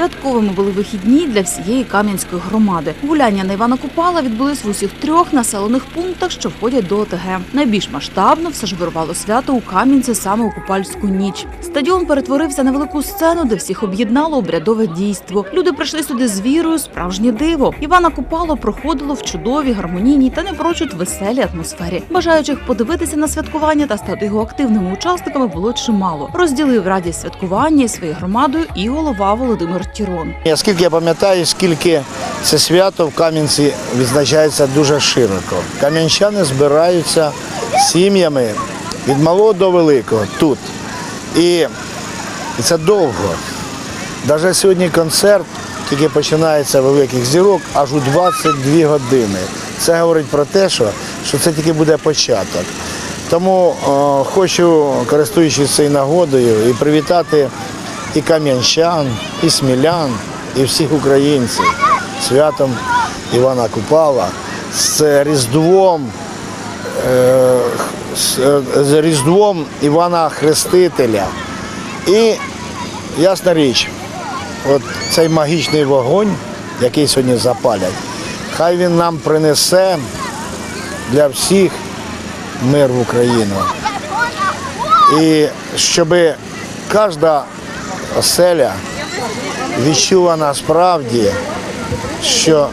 Святковими були вихідні для всієї Кам'янської громади. Гуляння на Івана Купала відбулись в усіх 3 населених пунктах, що входять до ОТГ. Найбільш масштабно все ж вирвало свято у Кам'янці саме у Купальську ніч. Стадіон перетворився на велику сцену, де всіх об'єднало обрядове дійство. Люди прийшли сюди з вірою, справжнє диво. Івана Купало проходило в чудовій, гармонійній та напрочуд веселій атмосфері. Бажаючих подивитися на святкування та стати його активними учасниками було чимало. Розділив радість святкування із своєю громадою і голова Володимир Тірон. Скільки я пам'ятаю, скільки це свято в Кам'янці відзначається дуже широко. Кам'янчани збираються сім'ями від малого до великого тут. І це довго. Навіть сьогодні концерт тільки починається великих зірок аж у 22 години. Це говорить про те, що це тільки буде початок. Тому хочу, користуючись цією нагодою, і привітати і кам'янчан, і смілян, і всіх українців святом Івана Купала, з Різдвом Івана Хрестителя. І, ясна річ, от цей магічний вогонь, який сьогодні запалять, хай він нам принесе для всіх мир в Україну. І щоб кожна оселя відчула насправді, що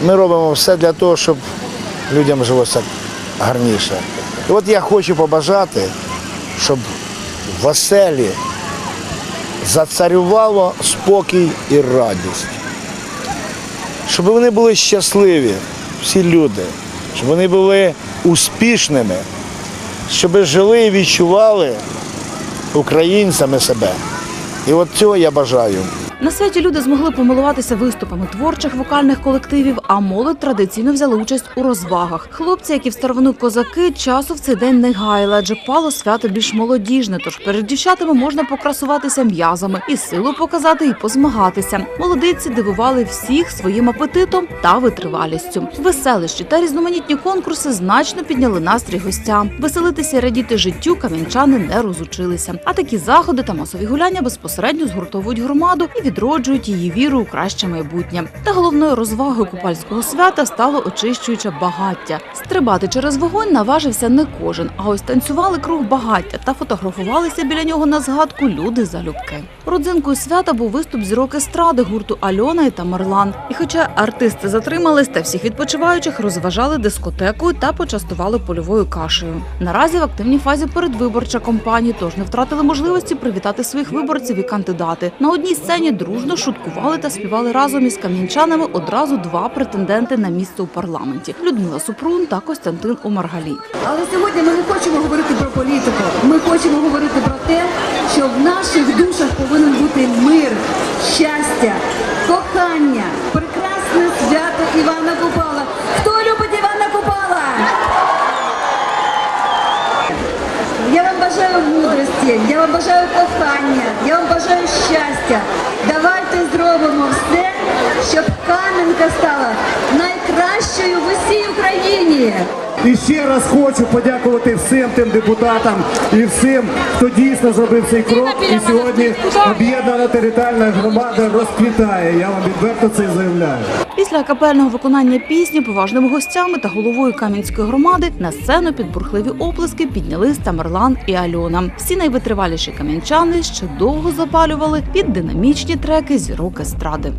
ми робимо все для того, щоб людям жилося гарніше. І от я хочу побажати, щоб в оселі зацарювало спокій і радість. Щоб вони були щасливі, всі люди, щоб вони були успішними, щоб жили і відчували українцями себе. І от цього я бажаю. На святі люди змогли помилуватися виступами творчих вокальних колективів, а молодь традиційно взяли участь у розвагах. Хлопці, які в старовину козаки, часу в цей день не гаяли, адже Купало свято більш молодіжне, тож перед дівчатами можна покрасуватися м'язами, і силу показати, і позмагатися. Молодиці дивували всіх своїм апетитом та витривалістю. Веселищі та різноманітні конкурси значно підняли настрій гостям. Веселитися і радіти життю кам'янчани не розучилися. А такі заходи та масові гуляння безпосередньо згуртовують громаду і відроджують її віру у краще майбутнє. Та головною розвагою купальського свята стало очищуюче багаття. Стрибати через вогонь наважився не кожен, а ось танцювали круг багаття та фотографувалися біля нього на згадку люди залюбки. Родзинкою свята був виступ зірок естради гурту Альона і Тамерлан. І хоча артисти затримались та всіх відпочиваючих розважали дискотекою та почастували польовою кашею. Наразі в активній фазі передвиборча кампанія, тож не втратили можливості привітати своїх виборців і кандидати. На одній сцені дружно шуткували та співали разом із кам'янчанами одразу 2 претенденти на місце у парламенті – Людмила Супрун та Костянтин Омаргалій. Але сьогодні ми не хочемо говорити про політику. Ми хочемо говорити про те, що в наших душах повинен бути мир, щастя, кохання, прекрасне свято Івана Купала. Хто любить Івана Купала? Я вам бажаю мудрості, я вам бажаю кохання, я вам бажаю щастя. Давайте зробимо все, щоб Кам'янка стала найкращою в усій Україні. І ще раз хочу подякувати всім тим депутатам і всім, хто дійсно зробив цей крок. І сьогодні об'єднана територіальна громада розквітає. Я вам відверто це заявляю. Після акапельного виконання пісні поважними гостями та головою Кам'янської громади на сцену під бурхливі оплески піднялись Тамерлан і Альона. Всі найвитриваліші кам'янчани ще довго запалювали під динамічні треки зірок естради.